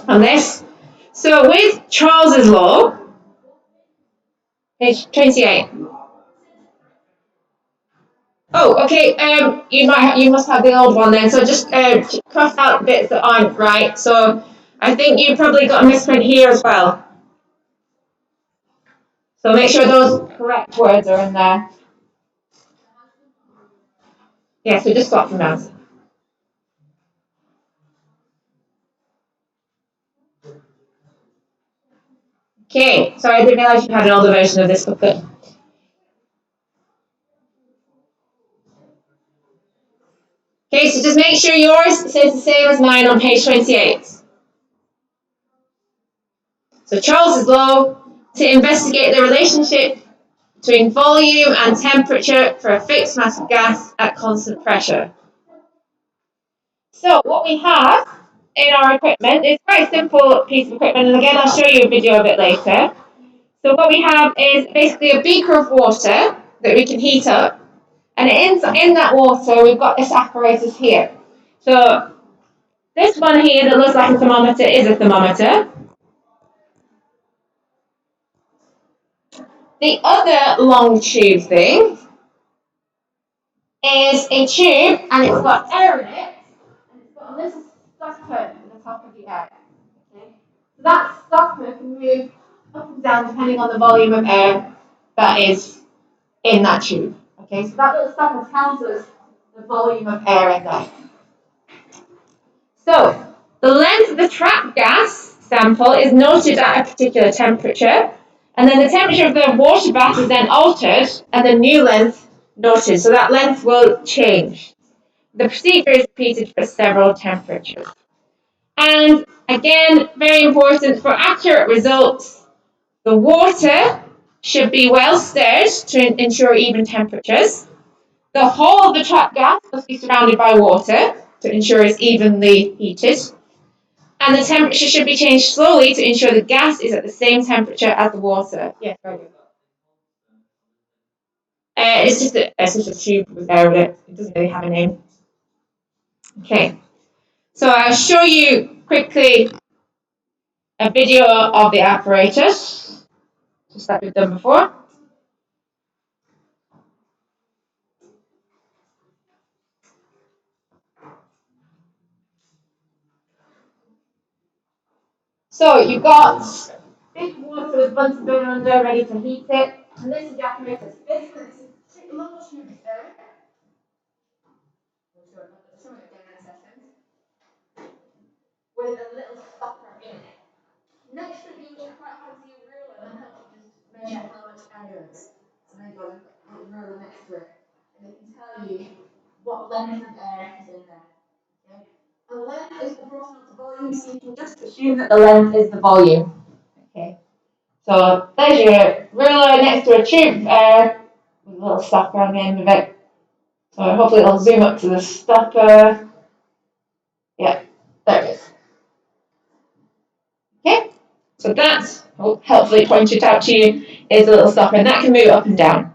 on this. So with Charles's law, page 28. Oh, okay. You must have the old one then. So just cross out bits that aren't right. So I think you probably got a misprint here as well. So make sure those correct words are in there. Yeah. So just swap them out. Okay. Sorry, I didn't realize you had an older version of this booklet. Okay. So just make sure yours says the same as mine on page 28. So Charles's law to investigate the relationship between volume and temperature for a fixed mass of gas at constant pressure. So what we have in our equipment is quite a simple piece of equipment, and again I'll show you a video of it later. So what we have is basically a beaker of water that we can heat up, and in that water we've got this apparatus here. So this one here that looks like a thermometer is a thermometer. The other long tube thing is a tube, and it's got air in it, and it's got a little stopper in the top of the air. Okay? So that stopper can move up and down depending on the volume of air that is in that tube. Okay, so that little stopper tells us the volume of air in there. So the length of the trapped gas sample is noted at a particular temperature, and then the temperature of the water bath is then altered, and the new length noted. So that length will change. The procedure is repeated for several temperatures. And again, very important for accurate results, the water should be well stirred to ensure even temperatures. The whole of the trapped gas must be surrounded by water to ensure it's evenly heated. And the temperature should be changed slowly to ensure the gas is at the same temperature as the water. Yes, very good. It's just a tube with air in it. It doesn't really have a name. Okay. So I'll show you quickly a video of the apparatus, just like we've done before. So you've got big water with Bunsen burner under, ready to heat it, and this is the apparatus. Basically, it's a little tube there. I'll show it again in a second. With a little stopper in it. Next to it, you will quite often see a ruler that helps you just measure how much air there is. So there you go, there's a ruler next to it. And it can tell you what length of air is in there. Okay? And length is proportional to volume, so you can just assume that the length is the volume. Okay. So there's your ruler next to a tube of air with a little stopper on the end of it. So hopefully it'll zoom up to the stopper. Yeah, there it is. Okay, so that's helpfully pointed out to you is a little stopper, and that can move up and down.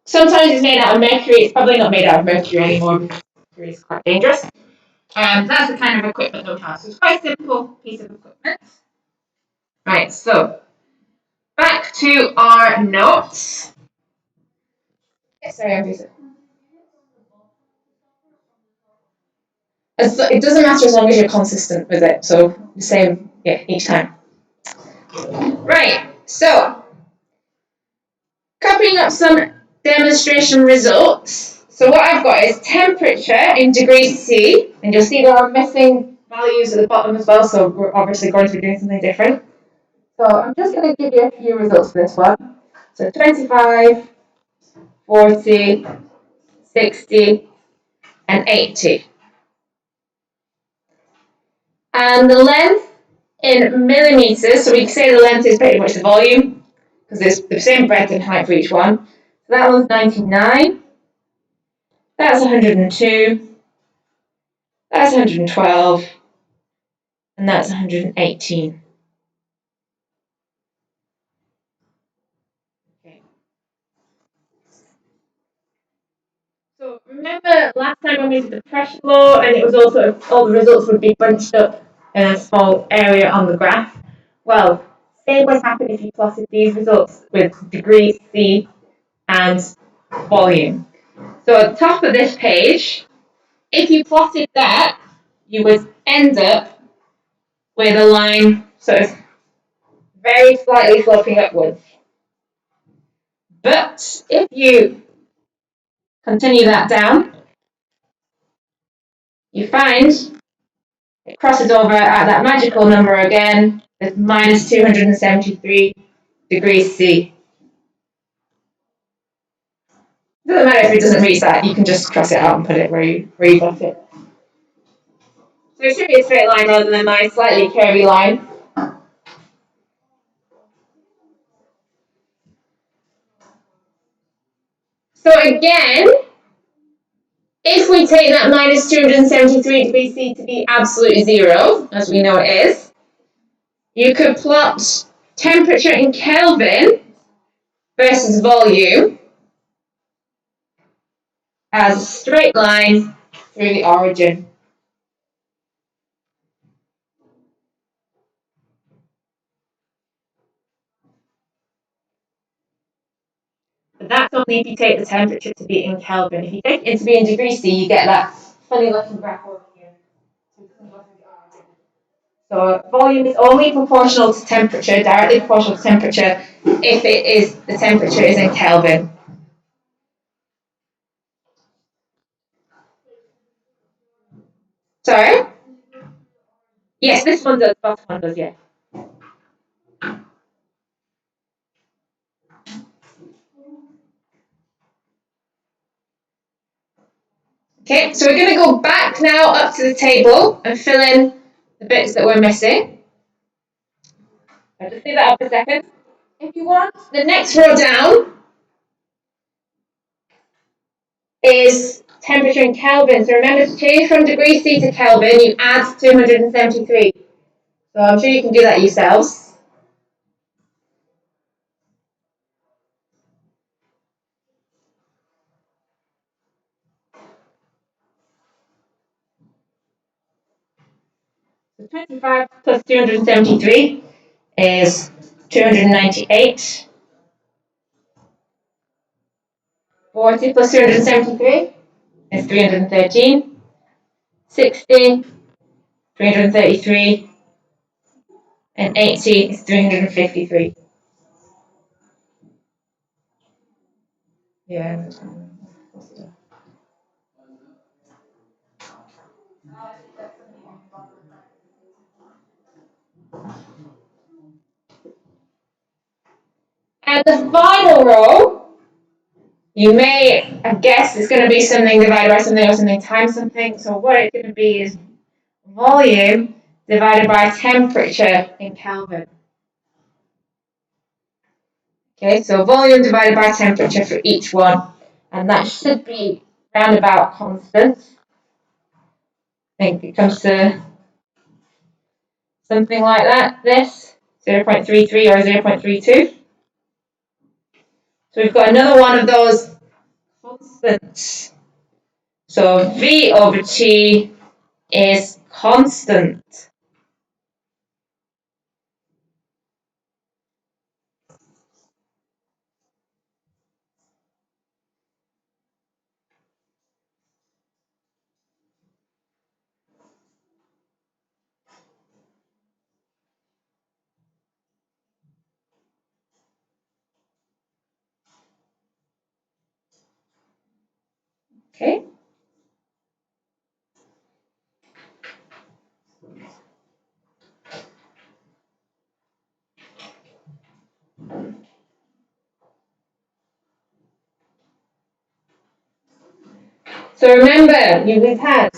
Sometimes it's made out of mercury. It's probably not made out of mercury anymore because mercury is quite dangerous. That's the kind of equipment that we have. So it's quite a simple piece of equipment. Right, so back to our notes. Sorry, I'm busy. It doesn't matter as long as you're consistent with it. So the same, each time. Right, so copying up some demonstration results. So what I've got is temperature in degrees C, and you'll see there are missing values at the bottom as well, so we're obviously going to be doing something different. So I'm just going to give you a few results for this one. So 25, 40, 60, and 80. And the length in millimeters, so we can say the length is pretty much the volume, because there's the same breadth and height for each one. So that one's 99. That's 102. That's 112. And that's 118. Okay. So remember last time when we did the pressure law, and it was also all the results would be bunched up in a small area on the graph. Well, same would happen if you plotted these results with degree C and volume. So at the top of this page, if you plotted that, you would end up with a line sort of very slightly sloping upwards. But if you continue that down, you find it crosses over at that magical number again, with minus 273 degrees C. Doesn't matter if it doesn't reach that, you can just cross it out and put it where you got it. So it should be a straight line rather than my slightly curvy line. So again, if we take that minus 273 degrees C to be absolute zero, as we know it is, you could plot temperature in Kelvin versus volume as a straight line through the origin. But that's only if you take the temperature to be in Kelvin. If you take it to be in degrees C, you get that funny looking graph over here. So volume is only proportional to temperature, directly proportional to temperature, if the temperature is in Kelvin. Sorry? Yes, this one does, bottom one does, yeah. Okay, so we're going to go back now up to the table and fill in the bits that we're missing. I'll just leave that up a second. If you want, the next row down is temperature in Kelvin. So remember, to change from degrees C to Kelvin, you add 273. So I'm sure you can do that yourselves. So 25 plus 273 is 298. 40 plus 273 is 313. 60, 333. And 80 is 353. Yeah. And the final row, you may have guessed it's going to be something divided by something or something times something. So what it's going to be is volume divided by temperature in Kelvin. Okay, so volume divided by temperature for each one. And that should be roundabout constant. I think it comes to something like that, this, 0.33 or 0.32. So we've got another one of those constants. So V over T is constant. Okay. So remember, we've had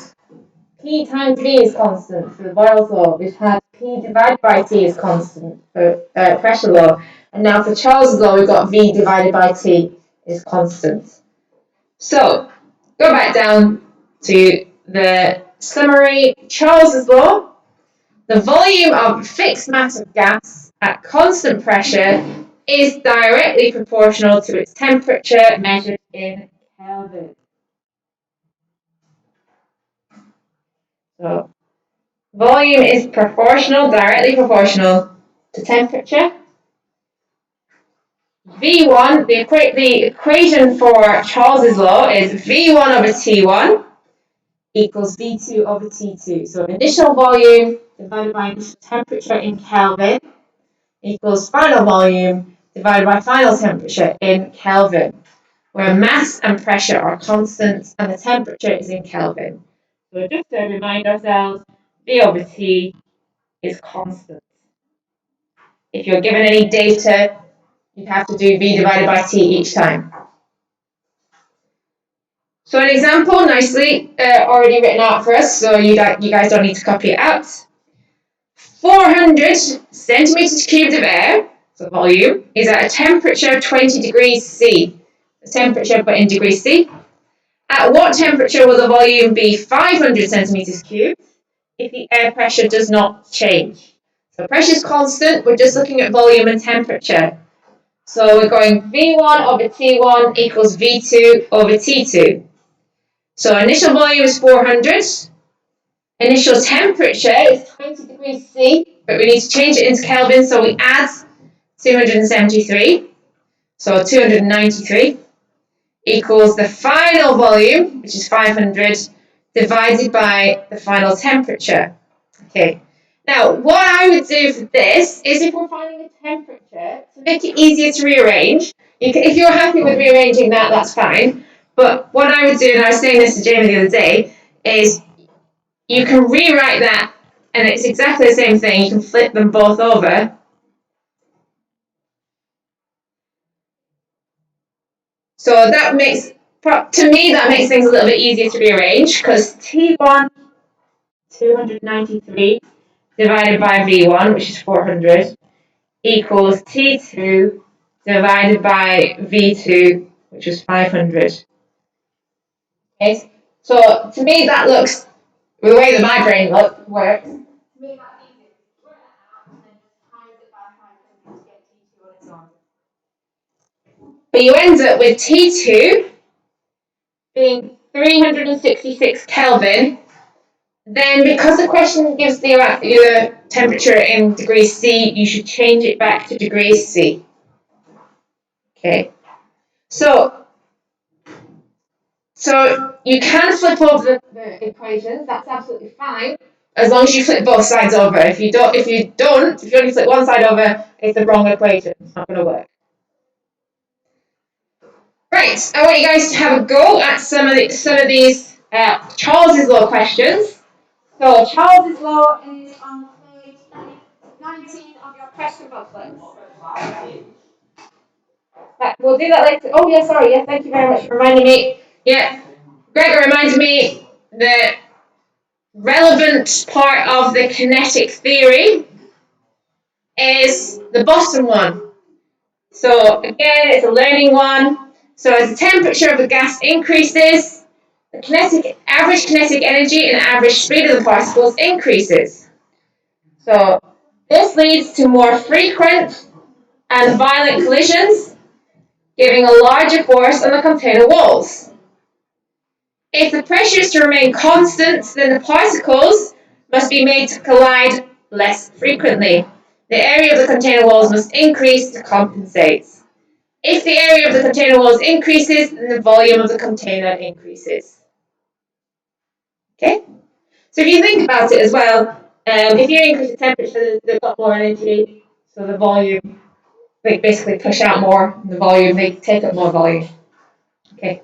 P times V is constant for the Boyle's law. We've had P divided by T is constant for pressure law. And now for Charles' law, we've got V divided by T is constant. So go back down to the summary. Charles' law, the volume of a fixed mass of gas at constant pressure is directly proportional to its temperature measured in Kelvin. So Volume is proportional, directly proportional to temperature. V1, the equation for Charles's law is V1 over T1 equals V2 over T2. So initial volume divided by initial temperature in Kelvin equals final volume divided by final temperature in Kelvin, where mass and pressure are constant and the temperature is in Kelvin. So just to remind ourselves, V over T is constant. If you're given any data, you'd have to do V divided by T each time. So an example, nicely already written out for us, so you guys don't need to copy it out. 400 centimeters cubed of air, so volume, is at a temperature of 20 degrees C. The temperature but in degrees C. At what temperature will the volume be 500 centimeters cubed if the air pressure does not change? So pressure is constant, we're just looking at volume and temperature. So we're going V1 over T1 equals V2 over T2. So initial volume is 400. Initial temperature is 20 degrees C, but we need to change it into Kelvin, so we add 273. So 293 equals the final volume, which is 500, divided by the final temperature. Okay. Now, what I would do for this is if we're finding a temperature, to make it easier to rearrange, if you're happy with rearranging that, that's fine. But what I would do, and I was saying this to Jamie the other day, is you can rewrite that, and it's exactly the same thing. You can flip them both over. So that makes, to me, that makes things a little bit easier to rearrange, because T1, 293, divided by V1, which is 400, equals T2 divided by V2, which is 500. Okay, so to me that looks, the way that my brain works, to me that's easy. Work that out and then just times it by 500 to get T2 on its own. But you end up with T2 being 366 Kelvin. Then, because the question gives your temperature in degrees C, you should change it back to degrees C. Okay. So you can flip over the equations. That's absolutely fine, as long as you flip both sides over. If you only flip one side over, it's the wrong equation. It's not going to work. Right. I want you guys to have a go at some of these Charles's law questions. So Charles's law is on page 19 of your question booklet. We'll do that later. Oh yeah, sorry. Yeah, thank you very much for reminding me. Yeah, Gregor reminded me the relevant part of the kinetic theory is the bottom one. So again, it's a learning one. So as the temperature of the gas increases, the average kinetic energy and average speed of the particles increases. So this leads to more frequent and violent collisions, giving a larger force on the container walls. If the pressure is to remain constant, then the particles must be made to collide less frequently. The area of the container walls must increase to compensate. If the area of the container walls increases, then the volume of the container increases. Okay? So if you think about it as well, if you increase the temperature, they've got more energy, so the volume, they basically push out more, the volume, they take up more volume. Okay.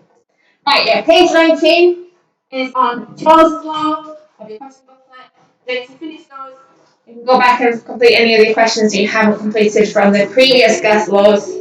Right, yeah, page 19 is on Charles's law of your question booklet. Then if you finish those, you can go back and complete any of the questions you haven't completed from the previous gas laws.